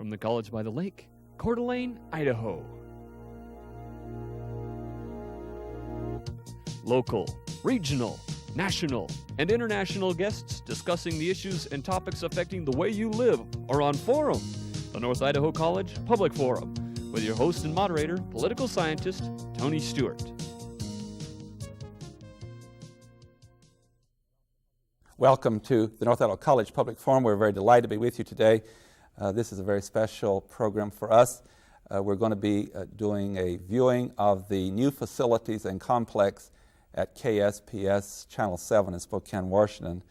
from the College by the Lake, Coeur d'Alene, Idaho. Local, regional, national, and international guests discussing the issues and topics affecting the way you live are on Forum, the North Idaho College Public Forum, with your host and moderator, political scientist Tony Stewart. Welcome to the North Idaho College Public Forum. We're very delighted to be with you today. This is a very special program for us. We're going to be doing a viewing of the new facilities and complex at KSPS Channel 7 in Spokane, Washington.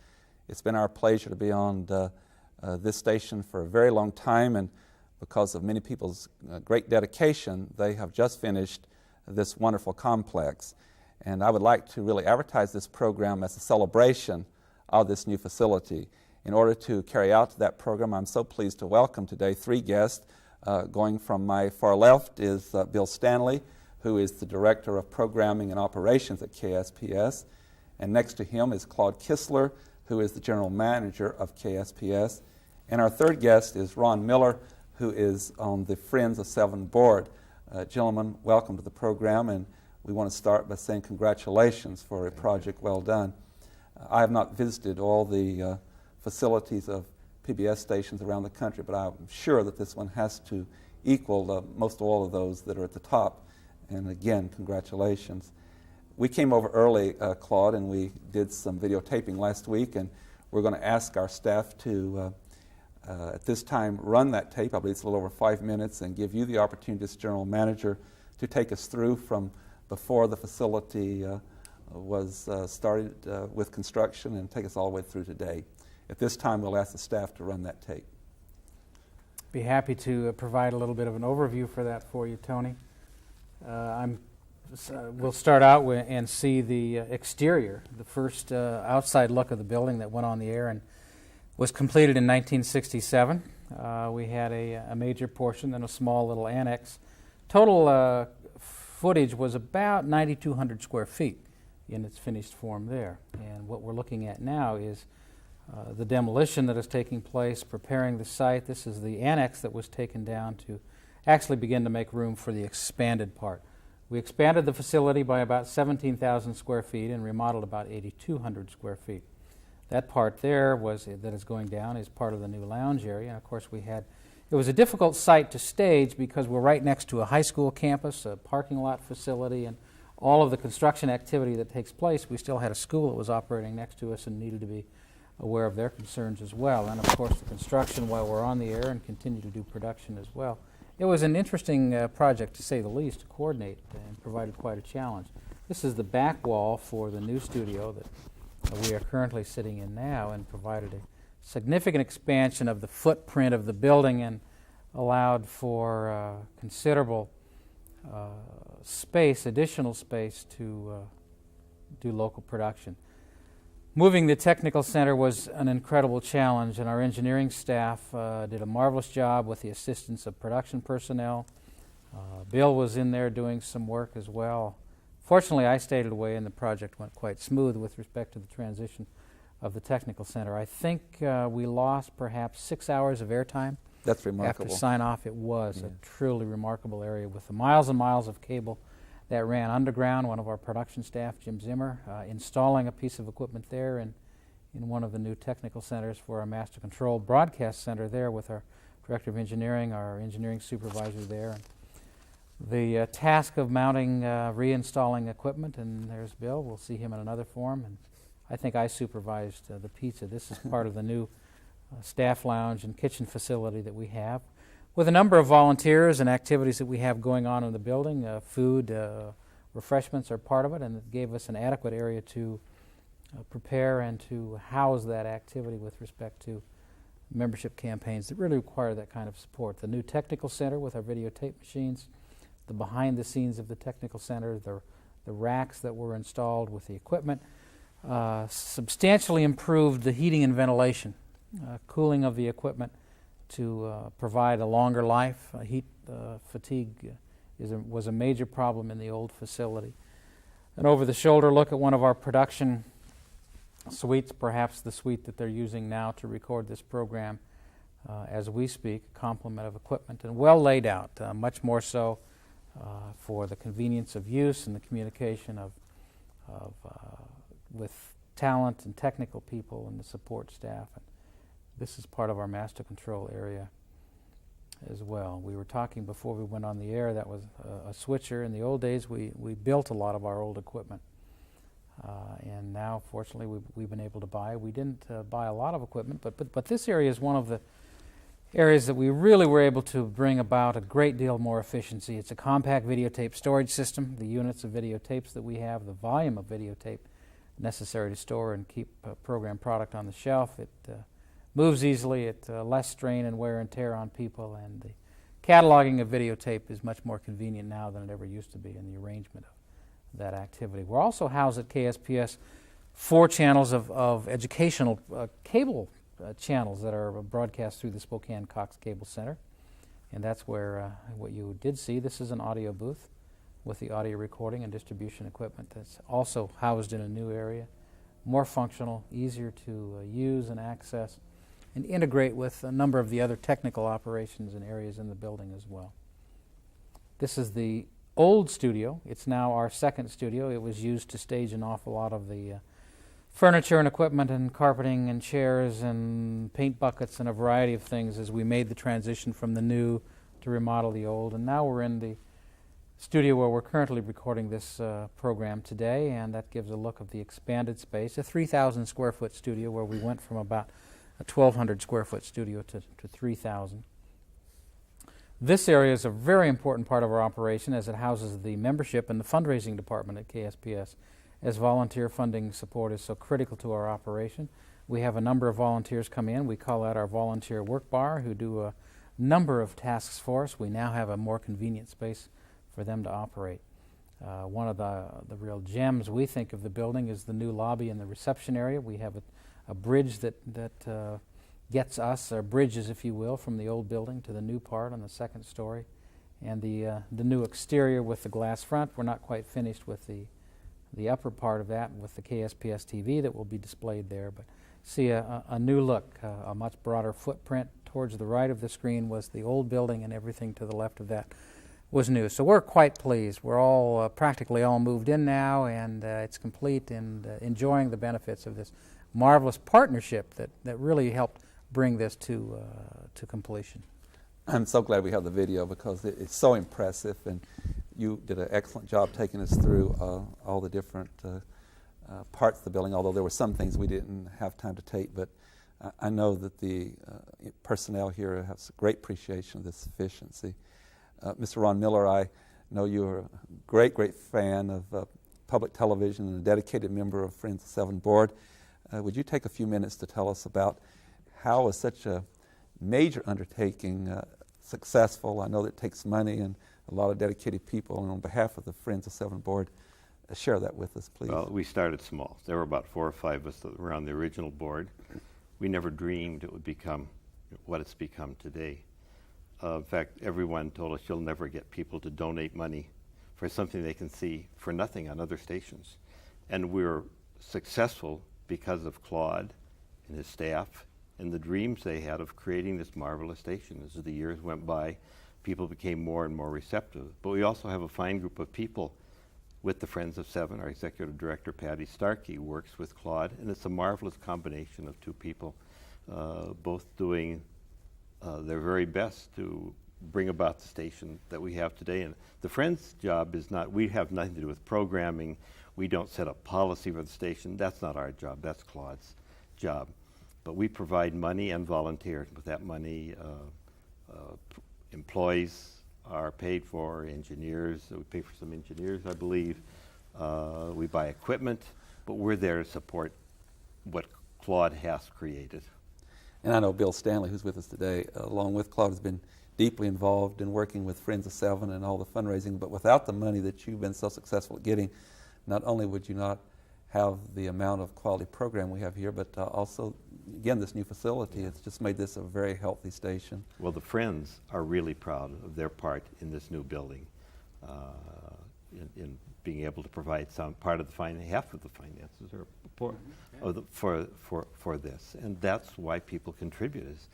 It's been our pleasure to be on this station for a very long time, and because of many people's great dedication, they have just finished this wonderful complex. And I would like to really advertise this program as a celebration of this new facility. In order to carry out that program, I'm so pleased to welcome today three guests. Going from my far left is Bill Stanley, who is the Director of Programming and Operations at KSPS. And next to him is Claude Kistler, who is the General Manager of KSPS. And our third guest is Ron Miller, who is on the Friends of Seven board. Gentlemen, welcome to the program, and we want to start by saying congratulations for a project well done. I have not visited all the facilities of PBS stations around the country, but I'm sure that this one has to equal most all of those that are at the top. And again, congratulations. We came over early, Claude, and we did some videotaping last week, and we're going to ask our staff to, at this time, run that tape. I believe it's a little over 5 minutes, and give you the opportunity as General Manager to take us through from before the facility was started with construction and take us all the way through today. At this time, we'll ask the staff to run that tape. Be happy to provide a little bit of an overview for that for you, Tony. We'll start out and see the exterior, the first outside look of the building that went on the air and was completed in 1967. We had a major portion, then a small little annex. Total footage was about 9,200 square feet in its finished form there. And what we're looking at now is the demolition that is taking place, preparing the site. This is the annex that was taken down to actually begin to make room for the expanded part. We expanded the facility by about 17,000 square feet and remodeled about 8,200 square feet. That part there that is going down is part of the new lounge area. And of course it was a difficult site to stage because we're right next to a high school campus, a parking lot facility, and all of the construction activity that takes place. We still had a school that was operating next to us and needed to be aware of their concerns as well. And of course the construction while we're on the air and continue to do production as well. It was an interesting project, to say the least, to coordinate, and provided quite a challenge. This is the back wall for the new studio that we are currently sitting in now, and provided a significant expansion of the footprint of the building and allowed for considerable additional space to do local production. Moving the technical center was an incredible challenge, and our engineering staff did a marvelous job with the assistance of production personnel. Bill was in there doing some work as well. Fortunately, I stayed away, and the project went quite smooth with respect to the transition of the technical center. I think we lost perhaps 6 hours of airtime. That's remarkable. After sign-off, it was a truly remarkable area with the miles and miles of cable that ran underground. One of our production staff, Jim Zimmer, installing a piece of equipment there in one of the new technical centers for our master control broadcast center there with our director of engineering, our engineering supervisor there. The task of mounting, reinstalling equipment, and there's Bill. We'll see him in another form. And I think I supervised the pizza. This is part of the new staff lounge and kitchen facility that we have, with a number of volunteers and activities that we have going on in the building. Food, refreshments are part of it, and it gave us an adequate area to prepare and to house that activity with respect to membership campaigns that really require that kind of support. The new technical center with our videotape machines, the behind the scenes of the technical center, the racks that were installed with the equipment, substantially improved the heating and ventilation, cooling of the equipment, to provide a longer life. Heat fatigue was a major problem in the old facility. An over-the-shoulder look at one of our production suites, perhaps the suite that they're using now to record this program. as we speak, a complement of equipment, and well laid out, much more so for the convenience of use and the communication of with talent and technical people and the support staff. And this is part of our master control area as well. We were talking before we went on the air, that was a switcher. In the old days, we built a lot of our old equipment. And now, fortunately, we've been able to buy. We didn't buy a lot of equipment, but this area is one of the areas that we really were able to bring about a great deal more efficiency. It's a compact videotape storage system. The units of videotapes that we have, the volume of videotape necessary to store and keep program product on the shelf, it moves easily, it less strain and wear and tear on people, and the cataloging of videotape is much more convenient now than it ever used to be in the arrangement of that activity. We're also housed at KSPS 4 channels of educational cable channels that are broadcast through the Spokane Cox Cable Center, and that's where what you did see. This is an audio booth with the audio recording and distribution equipment that's also housed in a new area, more functional, easier to use and access, and integrate with a number of the other technical operations and areas in the building as well. This is the old studio. It's now our second studio. It was used to stage an awful lot of the furniture and equipment and carpeting and chairs and paint buckets and a variety of things as we made the transition from the new to remodel the old. And now we're in the studio where we're currently recording this program today, and that gives a look of the expanded space, a 3,000 square foot studio where we went from about a 1,200 square foot studio to 3,000. This area is a very important part of our operation as it houses the membership and the fundraising department at KSPS, as volunteer funding support is so critical to our operation. We have a number of volunteers come in. We call that our volunteer work bar, who do a number of tasks for us. We now have a more convenient space for them to operate. One of the real gems we think of the building is the new lobby and the reception area. We have a bridge that gets us, or bridges if you will, from the old building to the new part on the second story. And the new exterior with the glass front. We're not quite finished with the upper part of that with the KSPS-TV that will be displayed there, but see a new look, a much broader footprint. Towards the right of the screen was the old building, and everything to the left of that was new. So we're quite pleased. We're all practically all moved in now, and it's complete, and enjoying the benefits of this marvelous partnership that really helped bring this to completion. I'm so glad we have the video because it's so impressive, and you did an excellent job taking us through all the different parts of the building, although there were some things we didn't have time to take, but I know that the personnel here has great appreciation of this efficiency. Mr. Ron Miller, I know you're a great fan of public television and a dedicated member of Friends of Seven Board. Would you take a few minutes to tell us about how is such a major undertaking successful? I know that it takes money and a lot of dedicated people, and on behalf of the Friends of Seven Board, share that with us, please. Well, we started small. There were about 4 or 5 of us that were on the original board. We never dreamed it would become what it's become today. In fact, everyone told us you'll never get people to donate money for something they can see for nothing on other stations. And we were successful because of Claude and his staff and the dreams they had of creating this marvelous station. As the years went by, people became more and more receptive. But we also have a fine group of people with the Friends of Seven. Our executive director, Patty Starkey, works with Claude, and it's a marvelous combination of two people, both doing their very best to bring about the station that we have today. And the Friends' job is not, we have nothing to do with programming. We don't set up policy for the station. That's not our job. That's Claude's job. But we provide money and volunteers. With that money, employees are paid for, engineers. We pay for some engineers, I believe. We buy equipment, but we're there to support what Claude has created. And I know Bill Stanley, who's with us today, along with Claude, has been deeply involved in working with Friends of Seven and all the fundraising. But without the money that you've been so successful at getting, not only would you not have the amount of quality program we have here, but also, again, this new facility. It's just made this a very healthy station. Well, the Friends are really proud of their part in this new building. In being able to provide some part of the half of the finances for this. And that's why people contribute, is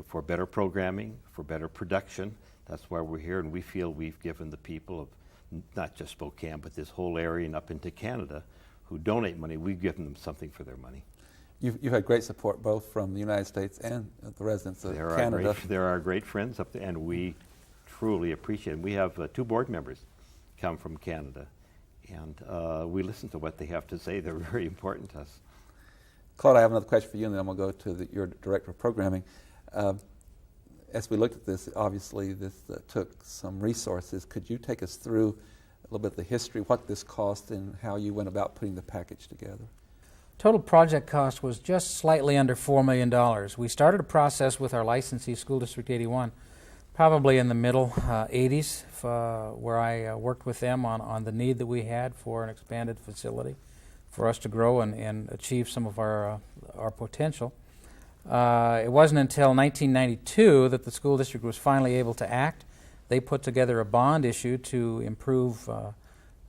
for better programming, for better production. That's why we're here, and we feel we've given the people of not just Spokane, but this whole area and up into Canada who donate money, we've given them something for their money. You've had great support both from the United States and the residents of Canada. There are great friends up there, and we truly appreciate it. We have 2 board members come from Canada, and we listen to what they have to say. They're very important to us. Claude, I have another question for you, and then I'm going to go to your Director of Programming. As we looked at this, obviously this took some resources. Could you take us through a little bit of the history, what this cost, and how you went about putting the package together? Total project cost was just slightly under $4 million. We started a process with our licensee, School District 81, probably in the middle 80s, where I worked with them on the need that we had for an expanded facility for us to grow and achieve some of our potential. It wasn't until 1992 that the school district was finally able to act. They put together a bond issue to improve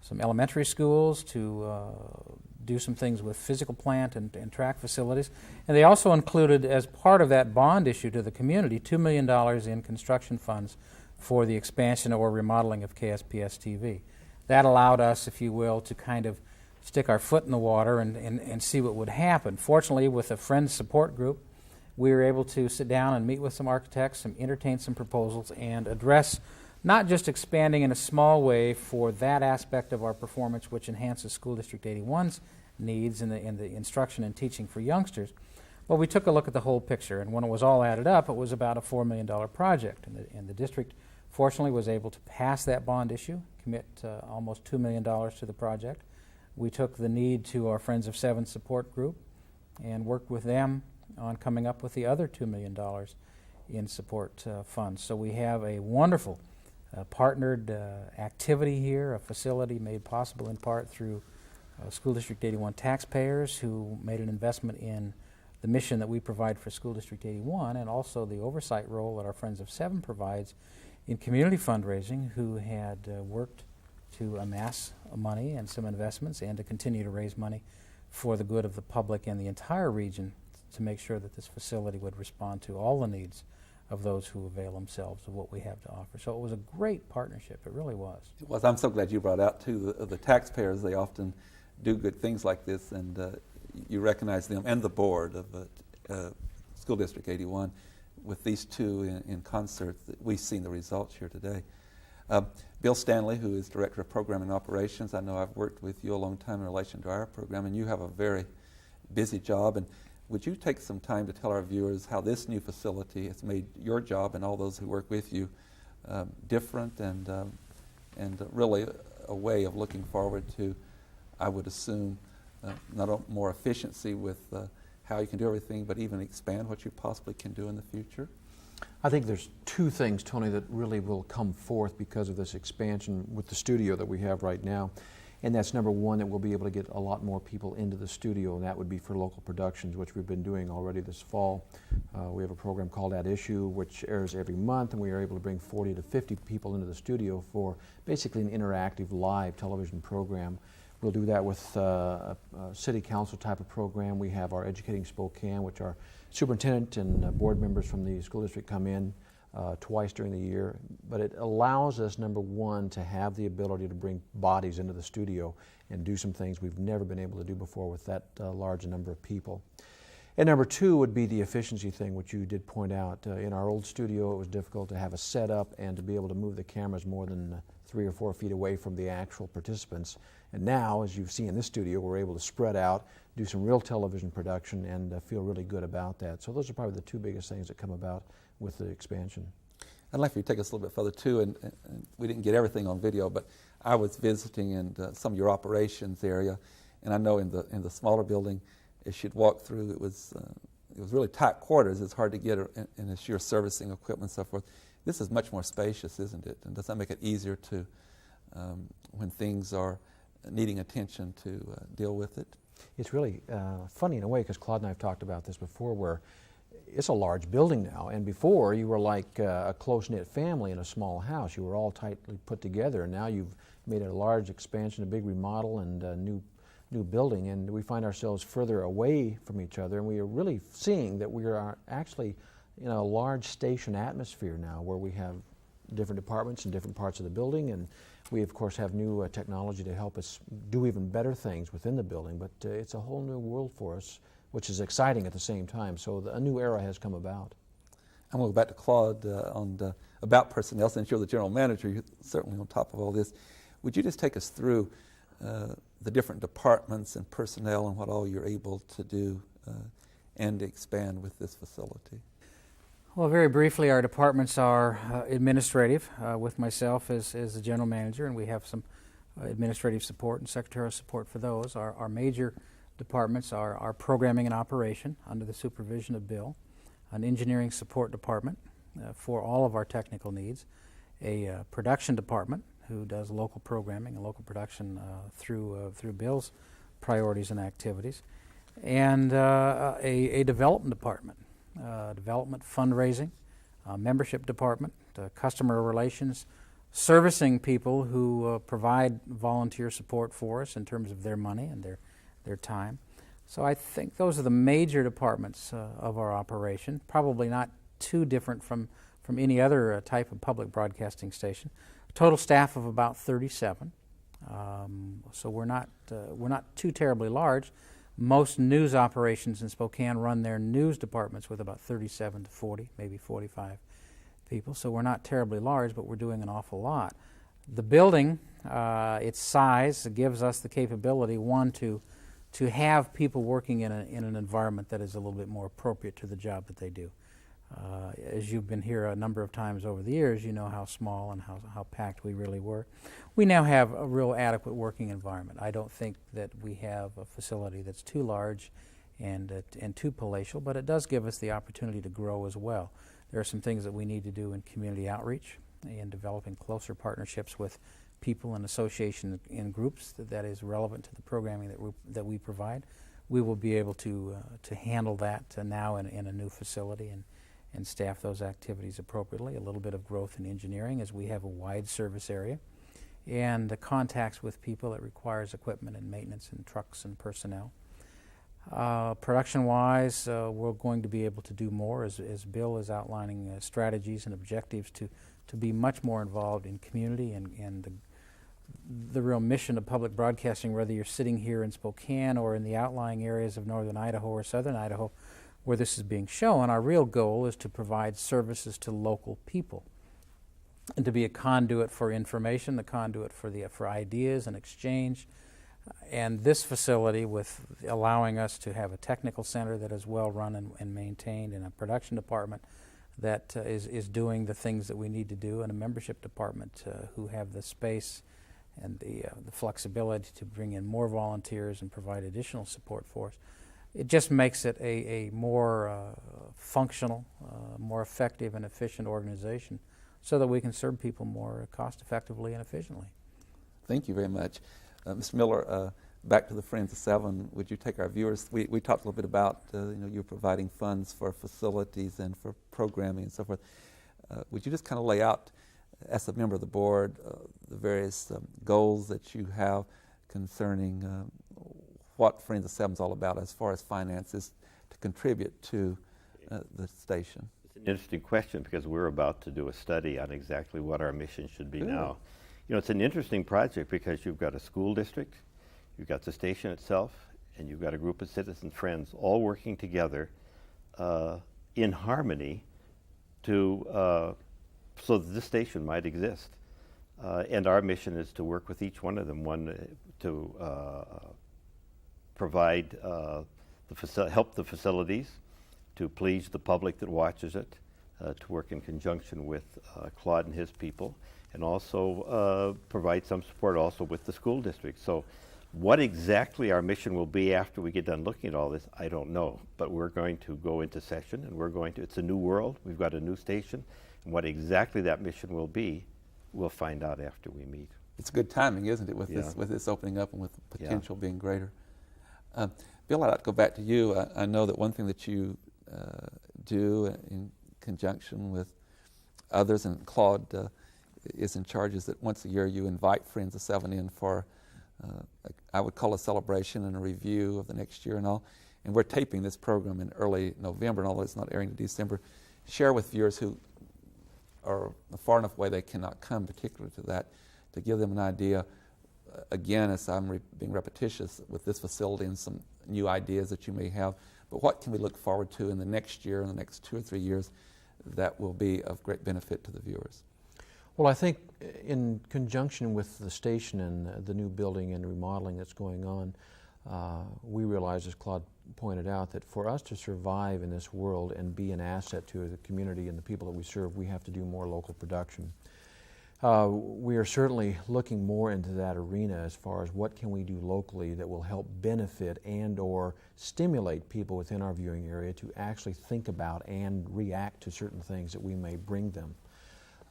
some elementary schools, to do some things with physical plant and track facilities. And they also included, as part of that bond issue to the community, $2 million in construction funds for the expansion or remodeling of KSPS-TV. That allowed us, if you will, to kind of stick our foot in the water and see what would happen. Fortunately, with a Friends support group, we were able to sit down and meet with some architects, entertain some proposals, and address not just expanding in a small way for that aspect of our performance which enhances School District 81's needs in the instruction and teaching for youngsters, but we took a look at the whole picture, and when it was all added up, it was about a $4 million project. And the district, fortunately, was able to pass that bond issue, commit almost $2 million to the project. We took the need to our Friends of Seven support group and worked with them on coming up with the other $2 million in support funds. So we have a wonderful partnered activity here, a facility made possible in part through School District 81 taxpayers who made an investment in the mission that we provide for School District 81, and also the oversight role that our Friends of Seven provides in community fundraising, who had worked to amass money and some investments and to continue to raise money for the good of the public and the entire region to make sure that this facility would respond to all the needs of those who avail themselves of what we have to offer. So it was a great partnership. It really was. It was. I'm so glad you brought out, too, the taxpayers. They often do good things like this, and you recognize them and the board of School District 81 with these two in concert. We've seen the results here today. Bill Stanley, who is Director of Programming Operations, I know I've worked with you a long time in relation to our program, and you have a very busy job. And would you take some time to tell our viewers how this new facility has made your job and all those who work with you different and really a way of looking forward to, I would assume, not more efficiency with how you can do everything, but even expand what you possibly can do in the future? I think there's 2 things, Tony, that really will come forth because of this expansion with the studio that we have right now. And that's number one, that we'll be able to get a lot more people into the studio, and that would be for local productions, which we've been doing already this fall. We have a program called At Issue, which airs every month, and we are able to bring 40 to 50 people into the studio for basically an interactive live television program. We'll do that with a city council type of program. We have our Educating Spokane, which our superintendent and board members from the school district come in twice during the year. But it allows us, number one, to have the ability to bring bodies into the studio and do some things we've never been able to do before with that large a number of people. And number 2 would be the efficiency thing, which you did point out. In our old studio, it was difficult to have a setup and to be able to move the cameras more than 3 or 4 feet away from the actual participants. And now, as you've seen in this studio, we're able to spread out, do some real television production, and feel really good about that. So those are probably the 2 biggest things that come about with the expansion. I'd like for you to take us a little bit further, too, and we didn't get everything on video, but I was visiting in some of your operations area, and I know in the smaller building, as you'd walk through, it was really tight quarters. It's hard to get in as you're servicing equipment and so forth. This is much more spacious, isn't it? And does that make it easier to, when things are needing attention, to deal with it? It's really funny in a way, because Claude and I have talked about this before, where it's a large building now, and before you were like a close-knit family in a small house. You were all tightly put together, and now you've made a large expansion, a big remodel, and a new building, and we find ourselves further away from each other, and we are really seeing that we are actually in a large station atmosphere now, where we have different departments in different parts of the building, and we of course have new technology to help us do even better things within the building, but it's a whole new world for us, which is exciting at the same time. So a new era has come about. I'm going to go back to Claude about personnel. Since you're the general manager, you're certainly on top of all this. Would you just take us through the different departments and personnel and what all you're able to do and expand with this facility? Well, very briefly, our departments are administrative, with myself as the general manager, and we have some administrative support and secretarial support for those. Our major departments are our programming and operation under the supervision of Bill, an engineering support department for all of our technical needs, a production department who does local programming and local production through Bill's priorities and activities, and a development department, development fundraising, membership department, customer relations, servicing people who provide volunteer support for us in terms of their money and their time. So I think those are the major departments of our operation, probably not too different from any other type of public broadcasting station. Total staff of about 37, so we're not too terribly large. Most news operations in Spokane run their news departments with about 37 to 40, maybe 45 people, so we're not terribly large, but we're doing an awful lot. The building, its size, gives us the capability, one, to have people working in an environment that is a little bit more appropriate to the job that they do. As you've been here a number of times over the years, you know how small and how packed we really were. We now have a real adequate working environment. I don't think that we have a facility that's too large and too palatial, but it does give us the opportunity to grow as well. There are some things that we need to do in community outreach and developing closer partnerships with people and associations and groups that is relevant to the programming that we provide. We will be able to handle that now in a new facility and staff those activities appropriately. A little bit of growth in engineering as we have a wide service area, and the contacts with people that requires equipment and maintenance and trucks and personnel. Production-wise, we're going to be able to do more as Bill is outlining strategies and objectives to be much more involved in community and the real mission of public broadcasting, whether you're sitting here in Spokane or in the outlying areas of northern Idaho or southern Idaho where this is being shown. Our real goal is to provide services to local people and to be a conduit for information, the conduit for ideas and exchange. And this facility, with allowing us to have a technical center that is well run and maintained, and a production department that is doing the things that we need to do, and a membership department who have the space and the flexibility to bring in more volunteers and provide additional support for us. It just makes it a more functional, more effective and efficient organization so that we can serve people more cost effectively and efficiently. Thank you very much. Mr. Miller, back to the Friends of Seven, would you take our viewers, we talked a little bit about you're providing funds for facilities and for programming and so forth. Would you just kind of lay out, as a member of the board, the various goals that you have concerning what Friends of Seven is all about as far as finances to contribute to the station? It's an interesting question because we're about to do a study on exactly what our mission should be now. You know, it's an interesting project because you've got a school district, you've got the station itself, and you've got a group of citizen friends all working together in harmony to so that this station might exist. And our mission is to work with each one of them, to provide help the facilities, to please the public that watches it, to work in conjunction with Claude and his people, and also provide some support also with the school district. So what exactly our mission will be after we get done looking at all this, I don't know. But we're going to go into session, and it's a new world. We've got a new station. And what exactly that mission will be, we'll find out after we meet. It's good timing, isn't it, with this opening up and with the potential being greater. Bill, I'd like to go back to you. I know that one thing that you do in conjunction with others, and Claude is in charge, is that once a year you invite Friends of Seven in for, I would call a celebration and a review of the next year and all. And we're taping this program in early November, and although it's not airing in December, share with viewers who are far enough away they cannot come particularly to that, to give them an idea, again, as I'm being repetitious with this facility and some new ideas that you may have, but what can we look forward to in the next year, in the next 2 or 3 years, that will be of great benefit to the viewers? Well, I think in conjunction with the station and the new building and remodeling that's going on, we realize, as Claude pointed out, that for us to survive in this world and be an asset to the community and the people that we serve, we have to do more local production. We are certainly looking more into that arena as far as what can we do locally that will help benefit and or stimulate people within our viewing area to actually think about and react to certain things that we may bring them.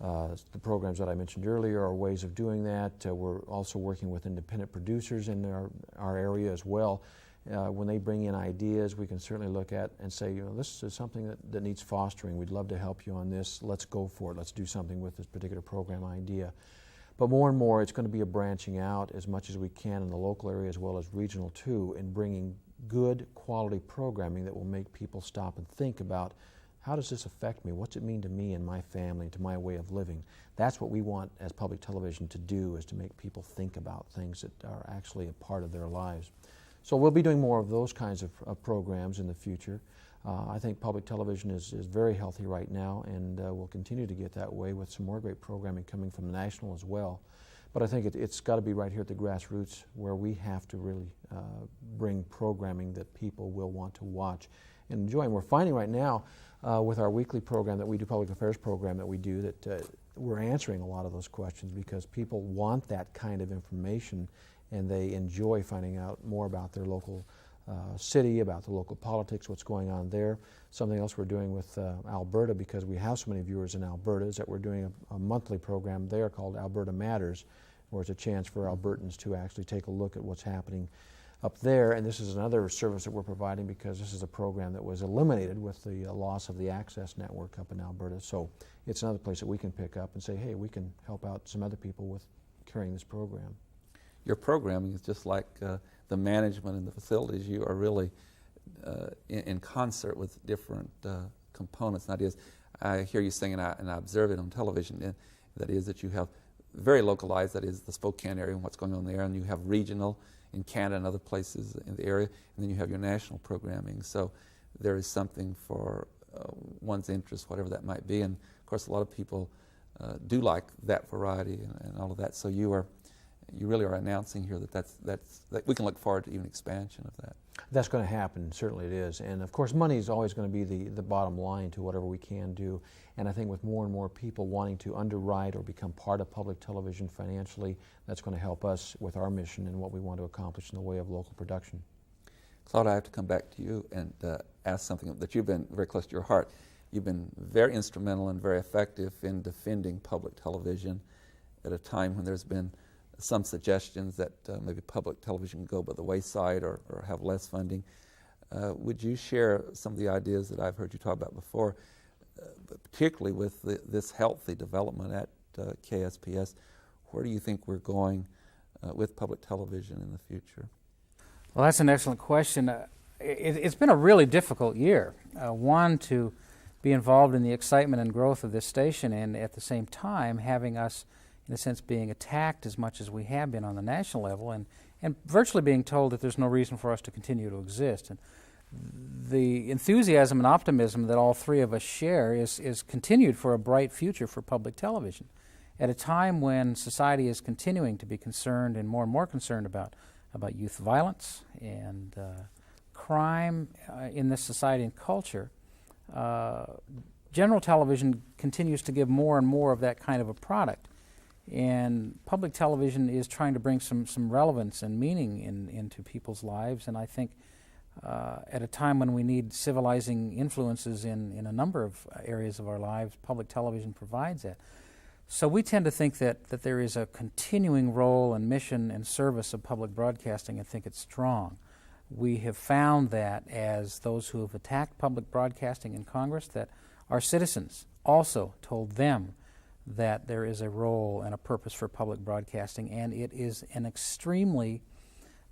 The programs that I mentioned earlier are ways of doing that. We're also working with independent producers in our area as well. When they bring in ideas, we can certainly look at and say, you know, this is something that needs fostering. We'd love to help you on this. Let's go for it. Let's do something with this particular program idea. But more and more, it's going to be a branching out as much as we can in the local area as well as regional too, and bringing good quality programming that will make people stop and think about, how does this affect me? What's it mean to me and my family, to my way of living? That's what we want as public television to do, is to make people think about things that are actually a part of their lives. So we'll be doing more of those kinds of programs in the future. I think public television is very healthy right now, and will continue to get that way with some more great programming coming from national as well. But I think it's got to be right here at the grassroots, where we have to really bring programming that people will want to watch and enjoy. And we're finding right now with our weekly program that we do, public affairs program that we do, that we're answering a lot of those questions because people want that kind of information, and they enjoy finding out more about their local city, about the local politics, what's going on there. Something else we're doing with Alberta, because we have so many viewers in Alberta, is that we're doing a monthly program there called Alberta Matters, where it's a chance for Albertans to actually take a look at what's happening up there. And this is another service that we're providing, because this is a program that was eliminated with the loss of the Access Network up in Alberta. So it's another place that we can pick up and say, hey, we can help out some other people with carrying this program. Your programming is just like the management and the facilities. You are really in concert with different components and ideas. I hear you saying, and I observe it on television, and that is that you have very localized, that is the Spokane area and what's going on there, and you have regional in Canada and other places in the area, and then you have your national programming. So there is something for one's interest, whatever that might be. And of course, a lot of people do like that variety and all of that. So you really are announcing here that we can look forward to even expansion of that. That's going to happen, certainly it is. And of course, money is always going to be the bottom line to whatever we can do. And I think with more and more people wanting to underwrite or become part of public television financially, that's going to help us with our mission and what we want to accomplish in the way of local production. Claude, I have to come back to you and ask something that you've been very close to your heart. You've been very instrumental and very effective in defending public television at a time when there's been some suggestions that maybe public television can go by the wayside or have less funding. Would you share some of the ideas that I've heard you talk about before, particularly with this healthy development at KSPS? Where do you think we're going with public television in the future? Well, that's an excellent question. It's been a really difficult year. One, to be involved in the excitement and growth of this station, and at the same time having us, in a sense, being attacked as much as we have been on the national level, and virtually being told that there's no reason for us to continue to exist. And the enthusiasm and optimism that all three of us share is continued for a bright future for public television, at a time when society is continuing to be concerned and more concerned about youth violence and crime in this society and culture. General television continues to give more and more of that kind of a product. And public television is trying to bring some relevance and meaning into people's lives, and I think at a time when we need civilizing influences in a number of areas of our lives, public television provides that. So we tend to think that there is a continuing role and mission and service of public broadcasting, and think it's strong. we have found that as those who have attacked public broadcasting in Congress, that our citizens also told them that there is a role and a purpose for public broadcasting, and it is an extremely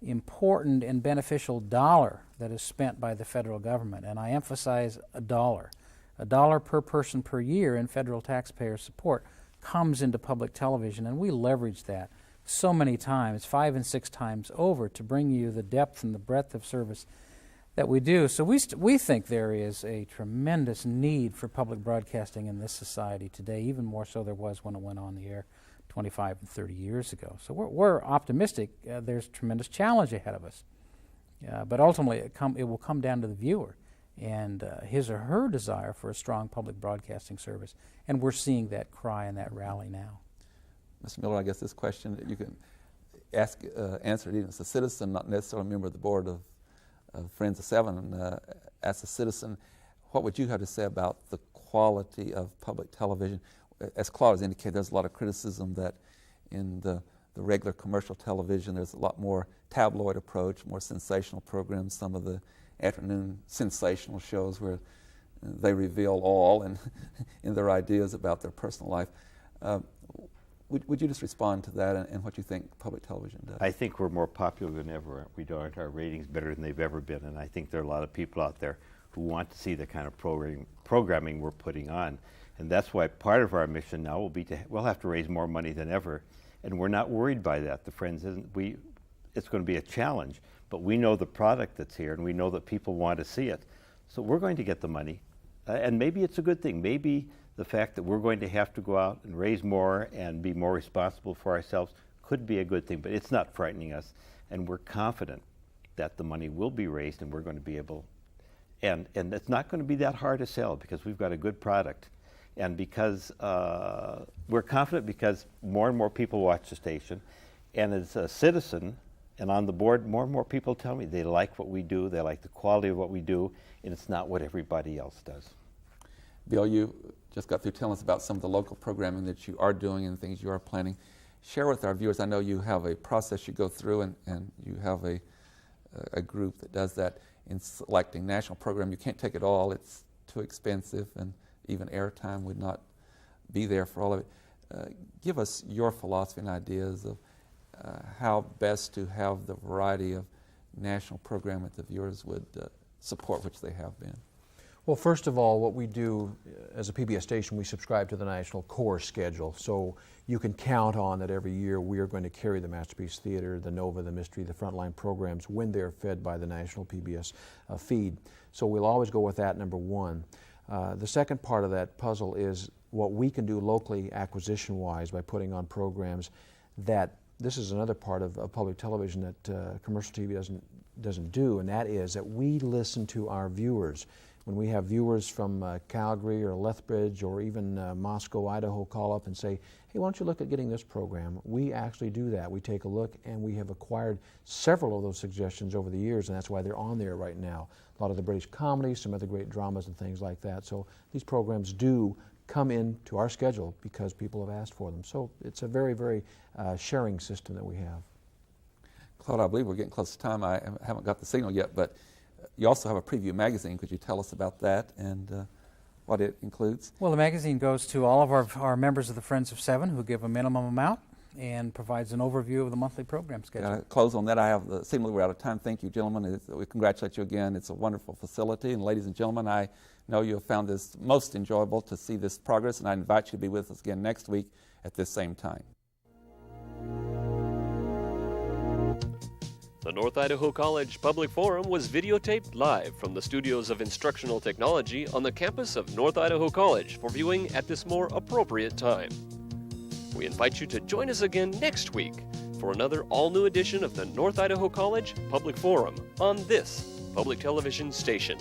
important and beneficial dollar that is spent by the federal government. And I emphasize a dollar. A dollar per person per year in federal taxpayer support comes into public television, and we leverage that so many times, 5 and 6 times over, to bring you the depth and the breadth of service that we do. So we think there is a tremendous need for public broadcasting in this society today, even more so there was when it went on the air 25 and 30 years ago. So we're optimistic. There's tremendous challenge ahead of us. But ultimately it will come down to the viewer and his or her desire for a strong public broadcasting service. And we're seeing that cry and that rally now. Mr. Miller, I guess this question you can answer it even as a citizen, not necessarily a member of the board of Friends of Seven. As a citizen, what would you have to say about the quality of public television? As Claude has indicated, there's a lot of criticism that in the regular commercial television there's a lot more tabloid approach, more sensational programs, some of the afternoon sensational shows where they reveal all and in their ideas about their personal life. Would you just respond to that and what you think public television does? I think we're more popular than ever. Aren't our ratings better than they've ever been? And I think there are a lot of people out there who want to see the kind of programming we're putting on. And that's why part of our mission now will be we'll have to raise more money than ever. And we're not worried by that. The Friends it's going to be a challenge, but we know the product that's here and we know that people want to see it. So we're going to get the money. And maybe it's a good thing. Maybe the fact that we're going to have to go out and raise more and be more responsible for ourselves could be a good thing, but it's not frightening us. And we're confident that the money will be raised and we're going to be able, and it's not going to be that hard to sell because we've got a good product. And because we're confident because more and more people watch the station. And as a citizen and on the board, more and more people tell me they like what we do, they like the quality of what we do, and it's not what everybody else does. Bill, you just got through telling us about some of the local programming that you are doing and things you are planning. Share with our viewers, I know you have a process you go through and you have a group that does that in selecting national program. You can't take it all, it's too expensive, and even airtime would not be there for all of it. Give us your philosophy and ideas of how best to have the variety of national program that the viewers would support, which they have been. Well, first of all, what we do as a PBS station, we subscribe to the National Core schedule. So you can count on that every year we are going to carry the Masterpiece Theater, the Nova, the Mystery, the Frontline programs when they're fed by the national PBS feed. So we'll always go with that, number one. The second part of that puzzle is what we can do locally acquisition-wise by putting on programs that, this is another part of public television that commercial TV doesn't do, and that is that we listen to our viewers. When we have viewers from Calgary or Lethbridge or even Moscow, Idaho call up and say, hey, why don't you look at getting this program? We actually do that. We take a look, and we have acquired several of those suggestions over the years, and that's why they're on there right now. A lot of the British comedies, some other great dramas and things like that. So these programs do come into our schedule because people have asked for them. So it's a very, very sharing system that we have. Claude, I believe we're getting close to time. I haven't got the signal yet, but you also have a preview magazine. Could you tell us about that and what it includes? Well, the magazine goes to all of our members of the Friends of Seven who give a minimum amount and provides an overview of the monthly program schedule. Close on that. I have seemingly we're out of time. Thank you, gentlemen. We congratulate you again. It's a wonderful facility. And ladies and gentlemen, I know you have found this most enjoyable to see this progress, and I invite you to be with us again next week at this same time. The North Idaho College Public Forum was videotaped live from the studios of Instructional Technology on the campus of North Idaho College for viewing at this more appropriate time. We invite you to join us again next week for another all-new edition of the North Idaho College Public Forum on this public television station.